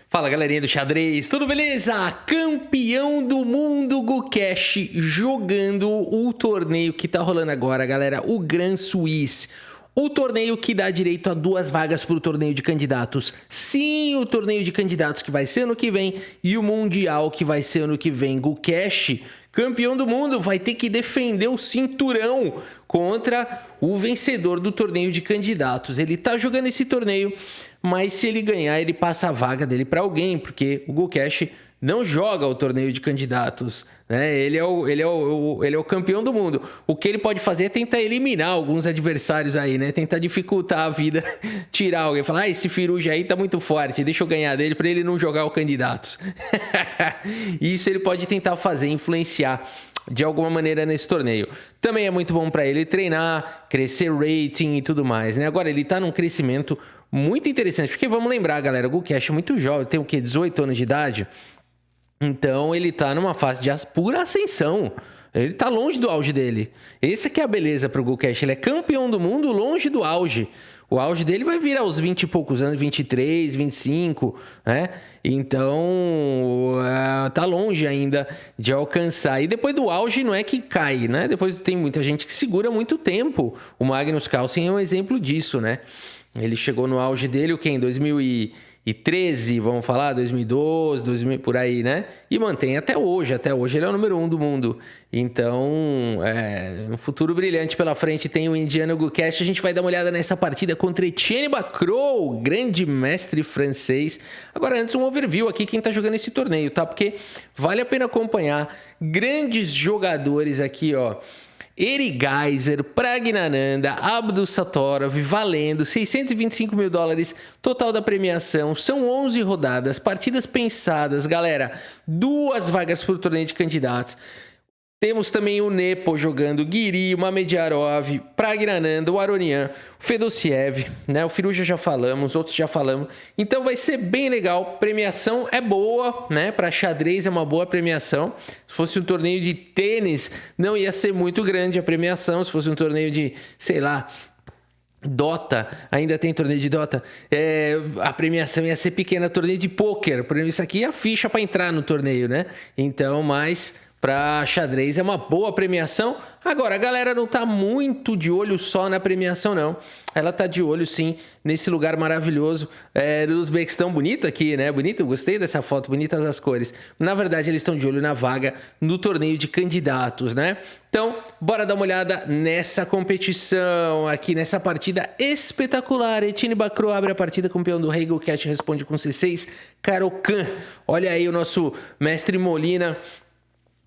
Fala galerinha do xadrez, tudo beleza? Campeão do mundo Gukesh jogando o torneio que tá rolando agora, galera, o Grand Swiss. O torneio que dá direito a 2 vagas para o torneio de candidatos. Sim, o torneio de candidatos que vai ser ano que vem e o Mundial que vai ser ano que vem. Gukesh, campeão do mundo, vai ter que defender o cinturão contra o vencedor do torneio de candidatos. Ele tá jogando esse torneio, mas se ele ganhar, ele passa a vaga dele para alguém, porque o Gukesh não joga o torneio de candidatos, né? Ele é o campeão do mundo. O que ele pode fazer é tentar eliminar alguns adversários aí, né? Tentar dificultar a vida, tirar alguém, falar, esse Firuja aí tá muito forte, deixa eu ganhar dele para ele não jogar o candidatos. Isso ele pode tentar fazer, influenciar de alguma maneira nesse torneio. Também é muito bom para ele treinar, crescer rating e tudo mais, né? Agora ele tá num crescimento muito interessante, porque vamos lembrar, galera, o Gukesh é muito jovem, tem o quê? 18 anos de idade? Então ele tá numa fase de pura ascensão. Ele tá longe do auge dele. Essa que é a beleza pro Gukesh. Ele é campeão do mundo longe do auge. O auge dele vai vir aos 20 e poucos anos, 23, 25, né? Então, tá longe ainda de alcançar. E depois do auge não é que cai, né? Depois tem muita gente que segura muito tempo. O Magnus Carlsen é um exemplo disso, né? Ele chegou no auge dele, o quê? Em 2013, vamos falar, 2012, 2000, por aí, né? E mantém até hoje ele é o número 1 do mundo. Então, um futuro brilhante pela frente, tem o indiano Gukesh. A gente vai dar uma olhada nessa partida contra Etienne Bacrot, grande mestre francês. Agora, antes um overview aqui, quem tá jogando esse torneio, tá? Porque vale a pena acompanhar grandes jogadores aqui, ó. Eric Geiser, Pragnananda, Abdusattorov, valendo $625 mil, total da premiação, são 11 rodadas, partidas pensadas, galera, 2 vagas para o torneio de candidatos. Temos também o Nepo jogando, Guiri, o Mamediarov, Pragnananda, o Aronian, o Fedosiev, né? O Firuja já falamos, outros já falamos. Então vai ser bem legal. Premiação é boa, né? Para xadrez é uma boa premiação. Se fosse um torneio de tênis, não ia ser muito grande a premiação. Se fosse um torneio de, sei lá, Dota, ainda tem torneio de Dota, a premiação ia ser pequena. Torneio de pôquer, por exemplo, isso aqui é a ficha para entrar no torneio, né? Então, mas para xadrez é uma boa premiação. Agora, a galera não tá muito de olho só na premiação, não. Ela tá de olho, sim, nesse lugar maravilhoso do Uzbequistão. Bonito aqui, né? Bonito, gostei dessa foto, bonitas as cores. Na verdade, eles estão de olho na vaga no torneio de candidatos, né? Então, bora dar uma olhada nessa competição aqui, nessa partida espetacular. Etienne Bacrot abre a partida com o peão do rei. Gukesh responde com C6, Caro-Kann. Olha aí o nosso mestre Molina,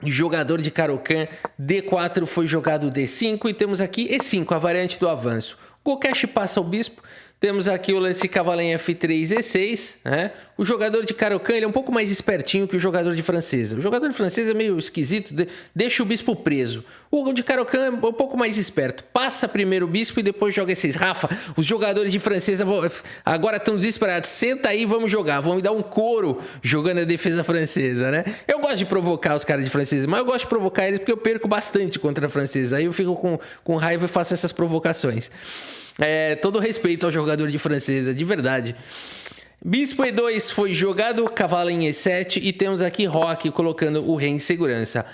jogador de Caro-Kann. D4 foi jogado D5 e temos aqui E5, a variante do avanço. Gukesh passa o bispo. Temos aqui o lance cavalo em F3, E6, né? O jogador de Caro-Kann, ele é um pouco mais espertinho que o jogador de francesa. O jogador de francesa é meio esquisito, deixa o bispo preso. O de Caro-Kann é um pouco mais esperto. Passa primeiro o bispo e depois joga E6. Rafa, os jogadores de francesa agora estão desesperados. Senta aí, vamos jogar. Vão me dar um couro jogando a defesa francesa, né? Eu gosto de provocar os caras de francesa, mas eu gosto de provocar eles porque eu perco bastante contra a francesa. Aí eu fico com raiva e faço essas provocações. Todo respeito ao jogador de francesa, de verdade. Bispo E2 foi jogado, cavalo em E7 e temos aqui Roque colocando o rei em segurança.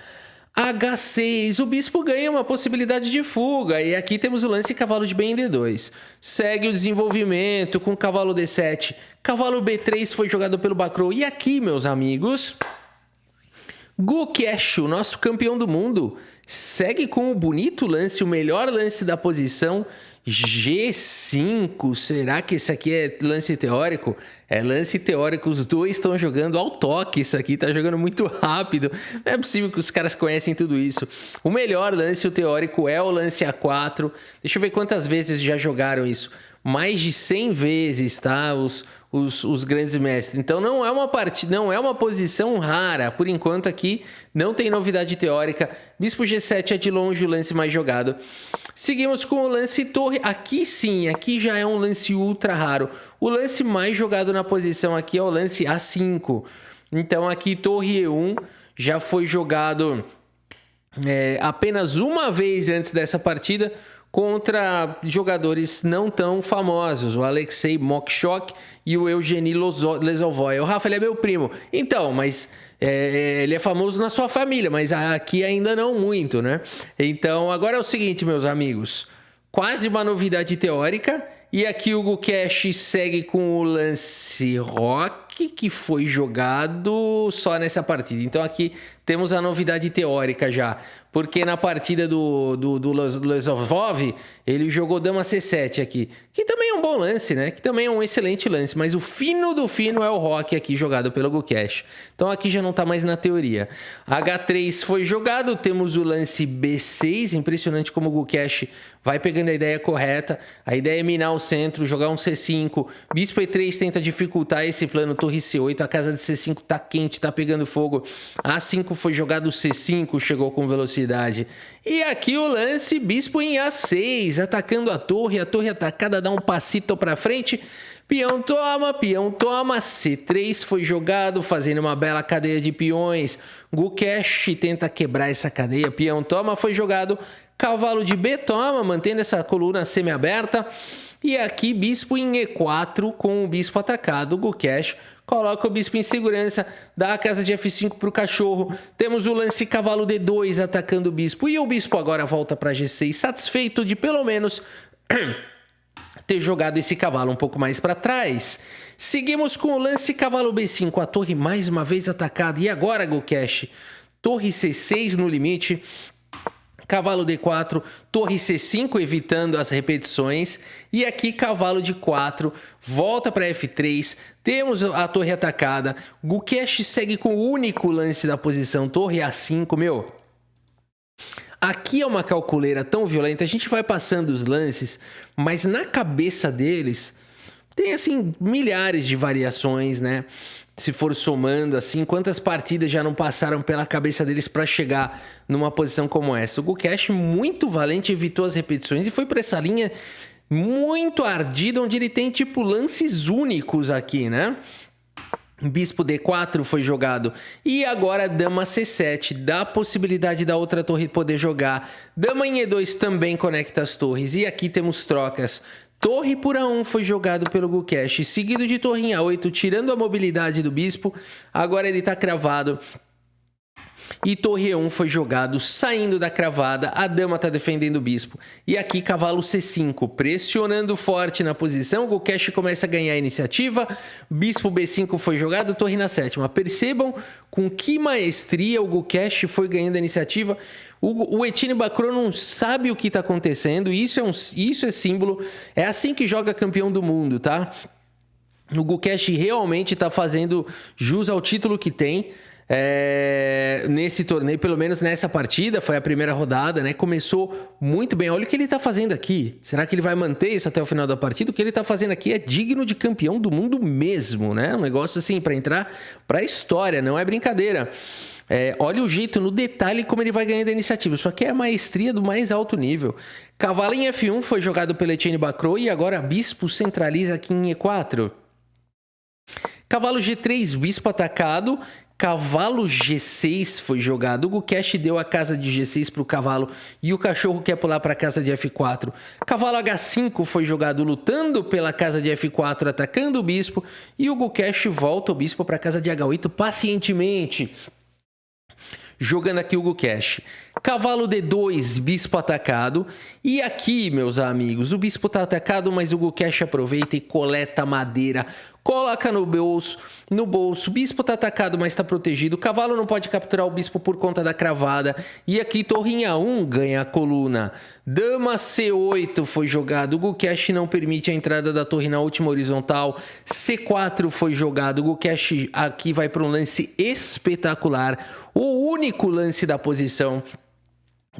H6, o bispo ganha uma possibilidade de fuga e aqui temos o lance cavalo de bem em D2. Segue o desenvolvimento com cavalo D7. Cavalo B3 foi jogado pelo Bacrot e aqui, meus amigos, Gukesh, o nosso campeão do mundo, segue com o bonito lance, o melhor lance da posição, G5. Será que esse aqui é lance teórico? É lance teórico, os dois estão jogando ao toque. Isso aqui tá jogando muito rápido. Não é possível que os caras conhecem tudo isso. O melhor lance, o teórico, é o lance A4. Deixa eu ver quantas vezes já jogaram isso. Mais de 100 vezes, tá? Os grandes mestres. Então não é uma partida, não é uma posição rara. Por enquanto aqui não tem novidade teórica. Bispo G7 é de longe o lance mais jogado. Seguimos com o lance torre. Aqui sim, aqui já é um lance ultra raro. O lance mais jogado na posição aqui é o lance A5. Então aqui torre E1 já foi jogado apenas uma vez antes dessa partida, contra jogadores não tão famosos, o Alexei Mokshok e o Eugeni Lesovoy. O Rafa, ele é meu primo. Então, mas ele é famoso na sua família, mas aqui ainda não muito, né? Então, agora é o seguinte, meus amigos. Quase uma novidade teórica. E aqui o Gukesh segue com o lance rock, que foi jogado só nessa partida. Então aqui temos a novidade teórica já. Porque na partida do Lesovov, ele jogou dama C7 aqui. Que também é um bom lance, né? Que também é um excelente lance. Mas o fino do fino é o rock aqui jogado pelo Gukesh. Então aqui já não tá mais na teoria. H3 foi jogado. Temos o lance B6. Impressionante como o Gukesh vai pegando a ideia correta. A ideia é minar o centro, jogar um C5. Bispo E3 tenta dificultar esse plano. Torre C8. A casa de C5 tá quente, tá pegando fogo. A5 foi jogado C5, chegou com velocidade. E aqui o lance bispo em A6, atacando a torre atacada dá um passito para frente, peão toma, C3 foi jogado, fazendo uma bela cadeia de peões, Gukesh tenta quebrar essa cadeia, peão toma, foi jogado, cavalo de B toma, mantendo essa coluna semi-aberta, e aqui bispo em E4 com o bispo atacado, Gukesh coloca o bispo em segurança, dá a casa de F5 para o cachorro. Temos o lance cavalo D2 atacando o bispo. E o bispo agora volta para G6, satisfeito de pelo menos ter jogado esse cavalo um pouco mais para trás. Seguimos com o lance cavalo B5, a torre mais uma vez atacada. E agora, Gukesh? Torre C6 no limite. Cavalo D4, torre C5 evitando as repetições e aqui cavalo de 4, volta para F3, temos a torre atacada, Gukesh segue com o único lance da posição, torre A5, meu. Aqui é uma calculeira tão violenta, a gente vai passando os lances, mas na cabeça deles tem assim milhares de variações, né? Se for somando assim, quantas partidas já não passaram pela cabeça deles para chegar numa posição como essa? O Gukesh, muito valente, evitou as repetições e foi para essa linha muito ardida, onde ele tem tipo lances únicos aqui, né? Bispo D4 foi jogado e agora dama C7, dá a possibilidade da outra torre poder jogar. Dama em E2 também conecta as torres e aqui temos trocas. Torre por A1 foi jogado pelo Gukesh, seguido de torre em A8, tirando a mobilidade do bispo. Agora ele está cravado. E torre E1 foi jogado, saindo da cravada. A dama está defendendo o bispo. E aqui cavalo C5, pressionando forte na posição. O Gukesh começa a ganhar a iniciativa. Bispo B5 foi jogado, torre na sétima. Percebam com que maestria o Gukesh foi ganhando a iniciativa. O Etine Bacro não sabe o que está acontecendo. Isso é símbolo. É assim que joga campeão do mundo, tá? O Gukesh realmente está fazendo jus ao título que tem. Nesse torneio, pelo menos nessa partida, foi a primeira rodada, né? Começou muito bem. Olha o que ele tá fazendo aqui. Será que ele vai manter isso até o final da partida? O que ele tá fazendo aqui é digno de campeão do mundo mesmo, né? Um negócio assim para entrar pra história, não é brincadeira. Olha o jeito, no detalhe, como ele vai ganhando a iniciativa. Isso aqui é a maestria do mais alto nível. Cavalo em F1 foi jogado pelo Etine Bacro e agora bispo centraliza aqui em E4. Cavalo G3, bispo atacado. Cavalo G6 foi jogado. O Gukesh deu a casa de G6 para o cavalo e o cachorro quer pular para a casa de F4. Cavalo H5 foi jogado lutando pela casa de F4, atacando o bispo. E o Gukesh volta o bispo para a casa de H8 pacientemente. Jogando aqui o Gukesh. Cavalo D2, bispo atacado. E aqui, meus amigos, o bispo está atacado, mas o Gukesh aproveita e coleta madeira. Coloca no bolso. Bispo está atacado, mas está protegido. O cavalo não pode capturar o bispo por conta da cravada. E aqui, torre em A1 ganha a coluna. Dama C8 foi jogado. O Gukesh não permite a entrada da torre na última horizontal. C4 foi jogado. O Gukesh aqui vai para um lance espetacular. O único lance da posição,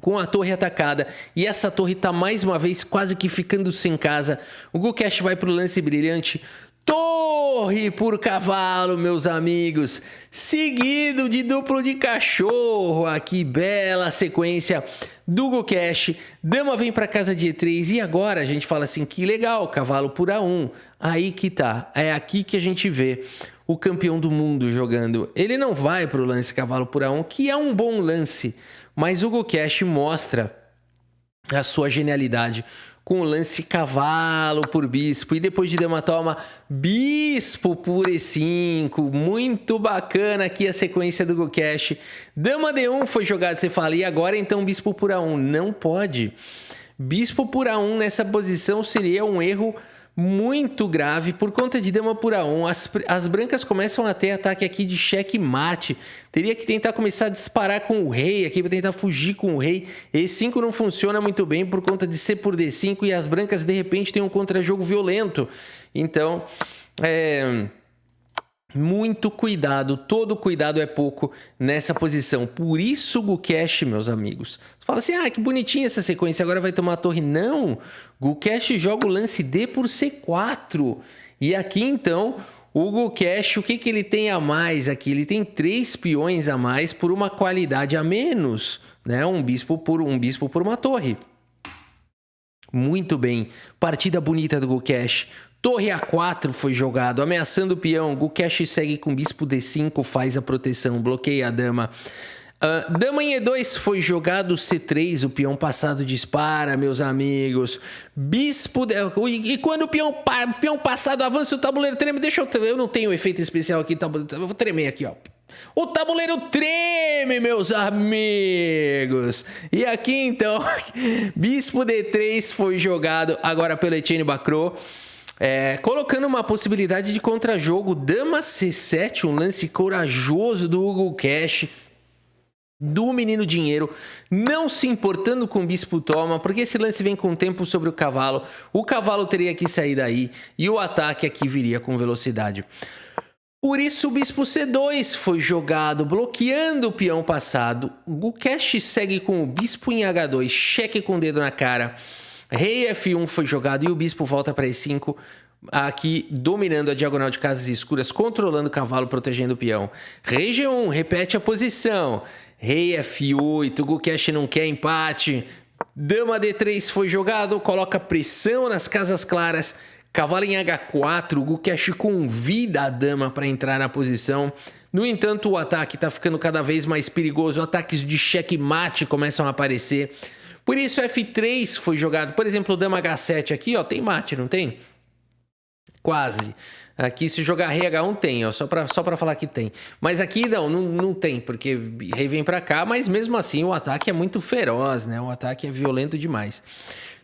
com a torre atacada, e essa torre está mais uma vez quase que ficando sem casa. O Gukesh vai para o lance brilhante. Torre por cavalo, meus amigos, seguido de duplo de cachorro. Aqui, bela sequência do Gukesh. Dama vem para casa de E3 e agora a gente fala assim, que legal, cavalo por A1. Aí que tá, é aqui que a gente vê o campeão do mundo jogando. Ele não vai para o lance cavalo por A1, que é um bom lance, mas o Gukesh mostra a sua genialidade com o lance cavalo por bispo. E depois de dama toma, bispo por E5. Muito bacana aqui a sequência do Gukesh. Dama D1 foi jogado, você fala, e agora então bispo por A1? Não pode. Bispo por A1 nessa posição seria um erro muito grave por conta de dama por A1. As brancas começam a ter ataque aqui de checkmate. Teria que tentar começar a disparar com o rei aqui para tentar fugir com o rei. E5 não funciona muito bem por conta de C por D5 e as brancas de repente têm um contra-jogo violento. Então, muito cuidado, todo cuidado é pouco nessa posição. Por isso o Gukesh, meus amigos. Você fala assim, que bonitinha essa sequência, agora vai tomar a torre. Não, Gukesh joga o lance D por C4. E aqui então, o Gukesh, o que ele tem a mais aqui? Ele tem 3 peões a mais por uma qualidade a menos, né? Um bispo por uma torre. Muito bem, partida bonita do Gukesh. Torre A4 foi jogado, ameaçando o peão. Gukesh segue com bispo D5, faz a proteção, bloqueia a dama. Dama em E2 foi jogado C3, o peão passado dispara, meus amigos. Bispo... E quando o peão passado avança, o tabuleiro treme. Eu não tenho efeito especial aqui, eu vou tremer aqui, ó. O tabuleiro treme, meus amigos. E aqui, então, bispo D3 foi jogado agora pelo Etienne Bacrot. Colocando uma possibilidade de contra-jogo. Dama C7, um lance corajoso do Gukesh, do menino dinheiro, não se importando com o bispo toma, porque esse lance vem com tempo sobre o cavalo teria que sair daí e o ataque aqui viria com velocidade. Por isso o bispo C2 foi jogado, bloqueando o peão passado. Gukesh segue com o bispo em H2, cheque com o dedo na cara. Rei F1 foi jogado e o bispo volta para E5, aqui dominando a diagonal de casas escuras, controlando o cavalo, protegendo o peão. Rei G1, repete a posição. Rei F8, Gukesh não quer empate. Dama D3 foi jogado, coloca pressão nas casas claras. Cavalo em H4, Gukesh convida a dama para entrar na posição. No entanto, o ataque está ficando cada vez mais perigoso. Ataques de checkmate começam a aparecer. Por isso F3 foi jogado. Por exemplo, dama H7 aqui, ó, tem mate, não tem? Quase. Aqui se jogar rei H1 tem, ó, só pra falar que tem. Mas aqui não tem, porque rei vem pra cá, mas mesmo assim o ataque é muito feroz, né? O ataque é violento demais.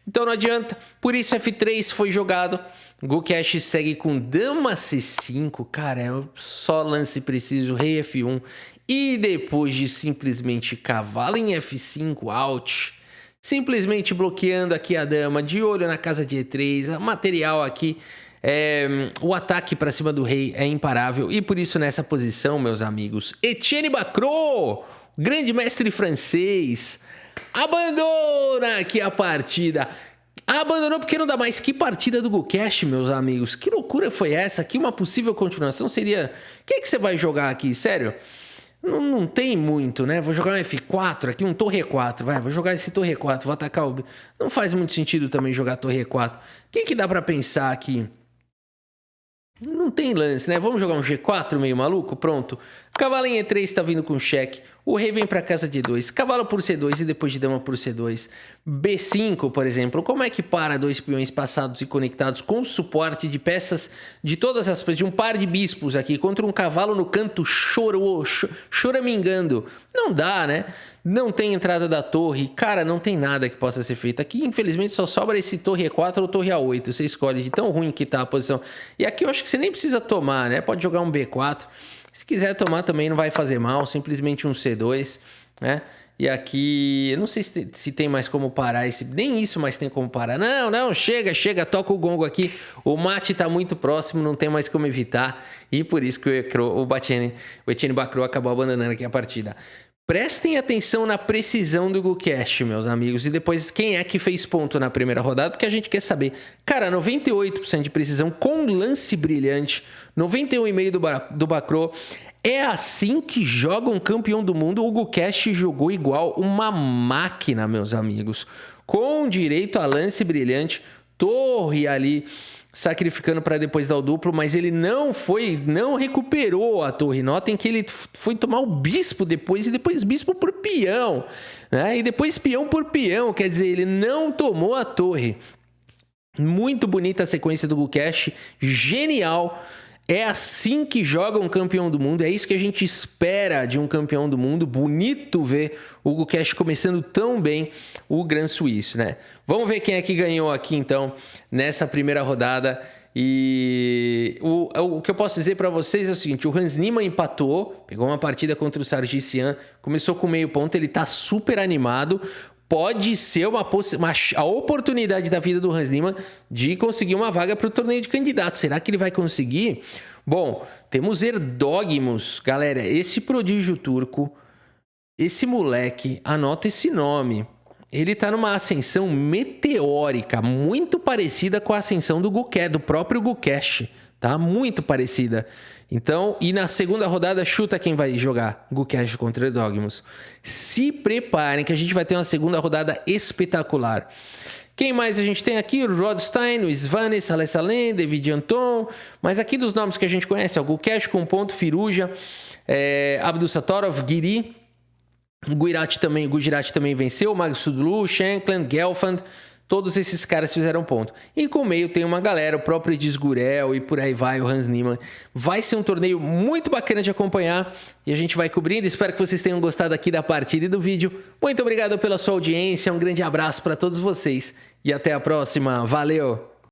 Então não adianta. Por isso F3 foi jogado. Gukesh segue com dama C5. Cara, é só lance preciso, rei F1. E depois de simplesmente cavalo em F5, out. Simplesmente bloqueando aqui a dama, de olho na casa de E3, material aqui, o ataque para cima do rei é imparável. E por isso nessa posição, meus amigos, Etienne Bacrot, grande mestre francês, abandona aqui a partida. Abandonou porque não dá mais. Que partida do Gukesh, meus amigos. Que loucura foi essa? Que uma possível continuação seria... O que você vai jogar aqui? Sério? Não tem muito, né? Vou jogar um F4 aqui, um torre E4. Vou jogar esse torre E4, vou atacar o... Não faz muito sentido também jogar torre E4. O que dá pra pensar aqui? Não tem lance, né? Vamos jogar um G4 meio maluco? Pronto. Cavalo em E3 tá vindo com cheque. O rei vem pra casa de E2. Cavalo por C2 e depois de dama por C2. B5, por exemplo. Como é que para 2 peões passados e conectados com suporte de peças de todas as peças, de um par de bispos aqui, contra um cavalo no canto choramingando? Não dá, né? Não tem entrada da torre. Cara, não tem nada que possa ser feito. Aqui, infelizmente, só sobra esse torre E4 ou torre A8. Você escolhe de tão ruim que tá a posição. E aqui eu acho que você nem precisa tomar, né? Pode jogar um B4. Se quiser tomar também não vai fazer mal. Simplesmente um C2, né? E aqui, eu não sei se tem mais como parar esse... Nem isso mais tem como parar. Não, chega, toca o gongo aqui. O mate tá muito próximo, não tem mais como evitar. E por isso que o Etienne Bacrot acabou abandonando aqui a partida. Prestem atenção na precisão do Gukesh, meus amigos. E depois, quem é que fez ponto na primeira rodada? Porque a gente quer saber. Cara, 98% de precisão com lance brilhante. 91,5% do Bacrot. É assim que joga um campeão do mundo. O Gukesh jogou igual uma máquina, meus amigos. Com direito a lance brilhante. Torre ali sacrificando para depois dar o duplo, mas ele não recuperou a torre. Notem que ele foi tomar o bispo depois, e depois bispo por peão, né? E depois peão por peão, quer dizer, ele não tomou a torre. Muito bonita a sequência do Gukesh, genial. É assim que joga um campeão do mundo, é isso que a gente espera de um campeão do mundo. Bonito ver o Gukesh começando tão bem o Gran Suíço, né? Vamos ver quem é que ganhou aqui, então, nessa primeira rodada. E o que eu posso dizer para vocês é o seguinte: o Hans Niemann empatou, pegou uma partida contra o Sargsyan, começou com meio ponto, ele tá super animado. Pode ser a oportunidade da vida do Hans Niemann de conseguir uma vaga para o torneio de candidatos. Será que ele vai conseguir? Bom, temos Erdogmus. Galera, esse prodígio turco, esse moleque, anota esse nome. Ele tá numa ascensão meteórica, muito parecida com a ascensão do próprio Gukesh. Tá? Muito parecida. Então, e na segunda rodada, chuta quem vai jogar Gukesh contra Erdogmus. Se preparem que a gente vai ter uma segunda rodada espetacular. Quem mais a gente tem aqui? O Rodstein, o Svanes, Alessalen, David Anton. Mas aqui dos nomes que a gente conhece, o Gukesh com ponto, Firuja, Abdusattorov, Giri. O Gujarati também venceu. Magsudlu, Shankland, Gelfand. Todos esses caras fizeram ponto. E com o meio tem uma galera, o próprio Edisgurel e por aí vai, o Hans Niemann. Vai ser um torneio muito bacana de acompanhar e a gente vai cobrindo. Espero que vocês tenham gostado aqui da partida e do vídeo. Muito obrigado pela sua audiência, um grande abraço para todos vocês e até a próxima. Valeu!